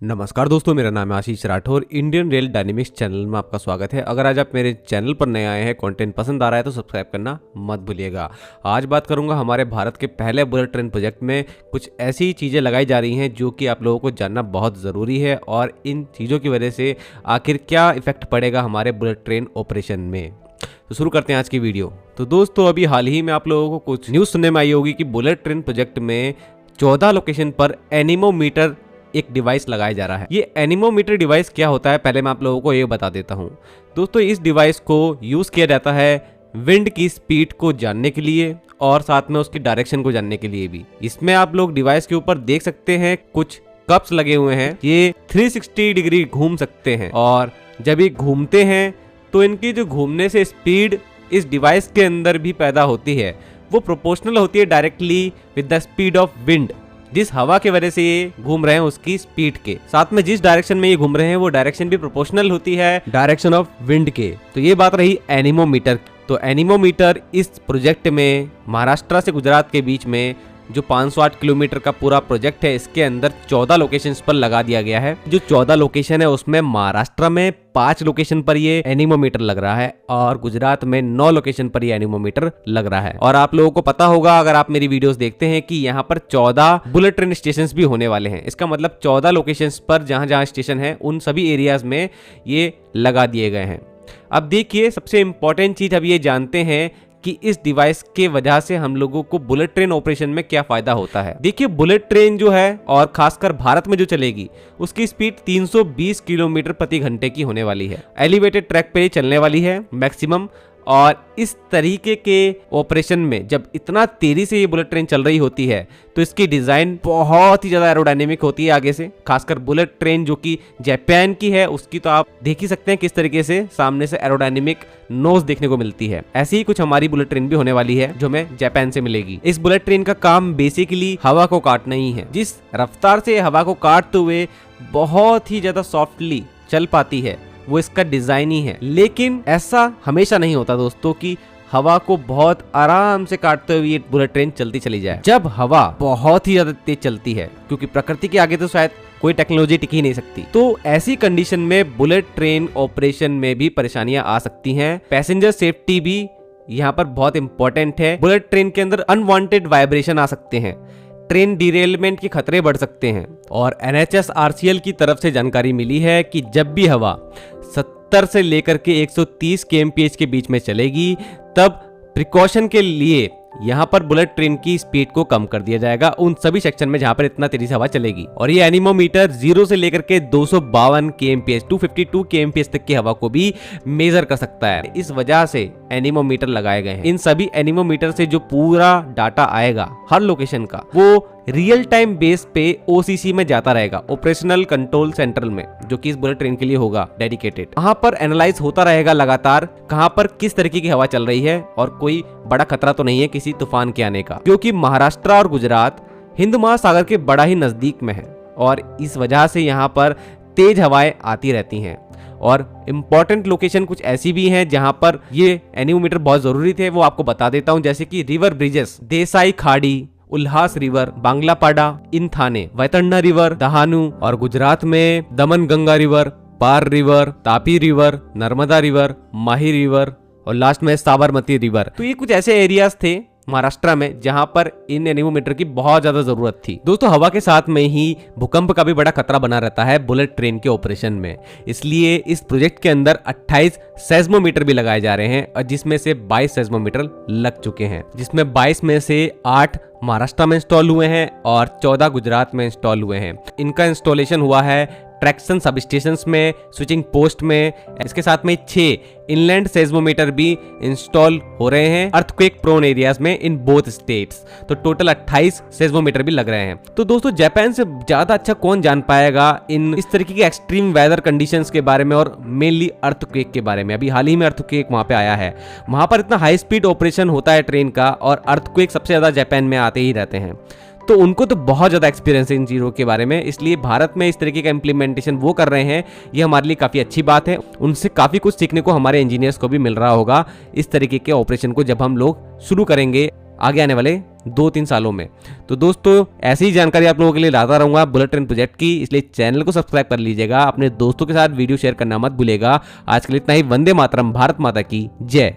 नमस्कार दोस्तों, मेरा नाम है Ashish Rathore. Indian rail dynamics channel में आपका स्वागत है। अगर आज आप मेरे चैनल पर नए आए हैं, कंटेंट पसंद आ रहा है तो सब्सक्राइब करना मत भूलिएगा। आज बात करूंगा हमारे भारत के पहले बुलेट ट्रेन प्रोजेक्ट में कुछ ऐसी चीज़ें लगाई जा रही हैं जो कि आप लोगों को जानना बहुत ज़रूरी है, और इन चीज़ों की वजह से आखिर क्या इफेक्ट पड़ेगा हमारे बुलेट ट्रेन ऑपरेशन में। तो शुरू करते हैं आज की वीडियो। तो दोस्तों, अभी हाल ही में आप लोगों को कुछ न्यूज़ सुनने में आई होगी कि बुलेट ट्रेन प्रोजेक्ट में 14 लोकेशन पर एनीमोमीटर एक डिवाइस लगाया जा रहा है। ये एनीमोमीटर डिवाइस क्या होता है, पहले मैं आप लोगों को ये बता देता हूँ। दोस्तों, इस डिवाइस को यूज़ किया जाता है विंड की स्पीड को जानने के लिए और साथ में उसकी डायरेक्शन को जानने के लिए भी। इसमें आप लोग डिवाइस के ऊपर देख सकते हैं कुछ कप्स लगे हुए हैं। ये 360 डिग्री घूम सकते हैं, और जब ये घूमते हैं तो इनकी जो घूमने से स्पीड इस डिवाइस के अंदर भी पैदा होती है, वो प्रोपोर्शनल होती है directly with the speed of wind. जिस हवा के वजह से ये घूम रहे हैं उसकी स्पीड के साथ में जिस डायरेक्शन में ये घूम रहे हैं वो डायरेक्शन भी प्रोपोर्शनल होती है डायरेक्शन ऑफ विंड के। तो ये बात रही एनीमोमीटर। तो एनीमोमीटर इस प्रोजेक्ट में महाराष्ट्र से गुजरात के बीच में जो 508 किलोमीटर का पूरा प्रोजेक्ट है, इसके अंदर 14 लोकेशंस पर लगा दिया गया है। जो 14 लोकेशन है उसमें महाराष्ट्र में 5 लोकेशन पर ये एनीमोमीटर लग रहा है और गुजरात में 9 लोकेशन पर ये एनीमोमीटर लग रहा है। और आप लोगों को पता होगा, अगर आप मेरी वीडियोस देखते हैं, कि यहाँ पर 14 बुलेट ट्रेन स्टेशन भी होने वाले हैं। इसका मतलब 14 लोकेशंस पर जहां जहां स्टेशन है उन सभी एरियाज में ये लगा दिए गए हैं। अब देखिए, सबसे इंपॉर्टेंट चीज अब ये जानते हैं कि इस डिवाइस के वजह से हम लोगों को बुलेट ट्रेन ऑपरेशन में क्या फायदा होता है। देखिए, बुलेट ट्रेन जो है और खासकर भारत में जो चलेगी उसकी स्पीड 320 किलोमीटर प्रति घंटे की होने वाली है। एलिवेटेड ट्रैक पे चलने वाली है मैक्सिमम। और इस तरीके के ऑपरेशन में जब इतना तेजी से ये बुलेट ट्रेन चल रही होती है तो इसकी डिजाइन बहुत ही ज्यादा एरोडायनेमिक होती है आगे से। खासकर बुलेट ट्रेन जो कि जापान की है उसकी तो आप देख ही सकते हैं किस तरीके से सामने से एरोडायनेमिक नोज देखने को मिलती है। ऐसी ही कुछ हमारी बुलेट ट्रेन भी होने वाली है जो हमें जापान से मिलेगी। इस बुलेट ट्रेन का काम बेसिकली हवा को काटना ही है। जिस रफ्तार से हवा को काटते हुए बहुत ही ज्यादा सॉफ्टली चल पाती है वो इसका डिजाइन ही है। लेकिन ऐसा हमेशा नहीं होता दोस्तों कि हवा को बहुत आराम से काटते हुए ये बुलेट ट्रेन चलती चली जाए। जब हवा बहुत ही ज्यादा तेज चलती है, क्योंकि प्रकृति के आगे तो शायद कोई टेक्नोलॉजी टिक ही नहीं सकती, तो ऐसी कंडीशन में बुलेट ट्रेन ऑपरेशन में भी परेशानियां आ सकती हैं। पैसेंजर सेफ्टी भी यहाँ पर बहुत इंपॉर्टेंट है। बुलेट ट्रेन के अंदर अनवांटेड वाइब्रेशन आ सकते हैं, ट्रेन डिरेलमेंट के खतरे बढ़ सकते हैं। और NHSRCL की तरफ से जानकारी मिली है कि जब भी हवा 70 से लेकर के 130 kmph के बीच में चलेगी तब प्रिकॉशन के लिए यहाँ पर बुलेट ट्रेन की स्पीड को कम कर दिया जाएगा उन सभी सेक्शन में जहां पर इतना तेजी से हवा चलेगी। और ये एनीमोमीटर 0 से लेकर के 252 kmph 252 kmph तक की हवा को भी मेजर कर सकता है। इस वजह से एनीमोमीटर लगाए गए हैं। इन सभी एनीमोमीटर से जो पूरा डाटा आएगा हर लोकेशन का, वो रियल टाइम बेस पे OCC में जाता रहेगा, ऑपरेशनल कंट्रोल सेंटर में, जो कि इस बुलेट ट्रेन के लिए होगा डेडिकेटेड। वहां पर एनालाइज होता रहेगा लगातार कहां पर किस तरीके की हवा चल रही है और कोई बड़ा खतरा तो नहीं है किसी तूफान के आने का, क्योंकि महाराष्ट्र और गुजरात हिंद महासागर के बड़ा ही नजदीक में है और इस वजह से यहाँ पर तेज हवाएं आती रहती हैं। और इम्पोर्टेंट लोकेशन कुछ ऐसी भी हैं जहां पर ये एनीमोमीटर बहुत जरूरी थे, वो आपको बता देता हूं। जैसे कि रिवर ब्रिजेस, देसाई खाड़ी, Ulhas river, Banglapada, in Thane, Vaitarna river, Dahanu, और गुजरात में Daman Ganga river, Par river, Tapi river, Narmada river, Mahi river और लास्ट में साबरमती रिवर। तो ये कुछ ऐसे एरियाज थे महाराष्ट्र में जहां पर इन एनीमोमीटर की बहुत ज्यादा जरूरत थी। दोस्तों, हवा के साथ में ही भूकंप का भी बड़ा खतरा बना रहता है बुलेट ट्रेन के ऑपरेशन में। इसलिए इस प्रोजेक्ट के अंदर 28 सेस्मोमीटर भी लगाए जा रहे हैं, और जिसमें से 22 सेस्मोमीटर लग चुके हैं, जिसमें 22 में से 8 महाराष्ट्र में इंस्टॉल हुए हैं और 14 गुजरात में इंस्टॉल हुए हैं। इनका इंस्टॉलेशन हुआ है ट्रैक्शन सब स्टेशंस में, स्विचिंग पोस्ट में। इसके साथ में 6 इनलैंड सेस्मोमीटर भी इंस्टॉल हो रहे हैं अर्थक्वेक प्रोन एरियाज में इन बोथ स्टेट्स। तो टोटल 28 सेस्मोमीटर भी लग रहे हैं। तो दोस्तों, जापान से ज्यादा अच्छा कौन जान पाएगा इन इस तरीके की एक्सट्रीम वेदर कंडीशंस के बारे में और मेनली अर्थक्वेक के बारे में। अभी हाल ही में अर्थक्वेक वहां पे आया है, वहां पर इतना हाई स्पीड ऑपरेशन होता है ट्रेन का, और अर्थक्वेक सबसे ज्यादा जापान में आते ही रहते हैं। तो उनको तो बहुत ज़्यादा एक्सपीरियंस है इन चीज़ों के बारे में, इसलिए भारत में इस तरीके का इम्प्लीमेंटेशन वो कर रहे हैं, ये हमारे लिए काफ़ी अच्छी बात है। उनसे काफ़ी कुछ सीखने को हमारे इंजीनियर्स को भी मिल रहा होगा इस तरीके के ऑपरेशन को जब हम लोग शुरू करेंगे आगे आने वाले 2-3 सालों में। तो दोस्तों ऐसी ही जानकारी आप लोगों के लिए लाता रहूंगा बुलेट ट्रेन प्रोजेक्ट की, इसलिए चैनल को सब्सक्राइब कर लीजिएगा, अपने दोस्तों के साथ वीडियो शेयर करना मत भूलिएगा। आज के लिए इतना ही। वंदे मातरम, भारत माता की जय।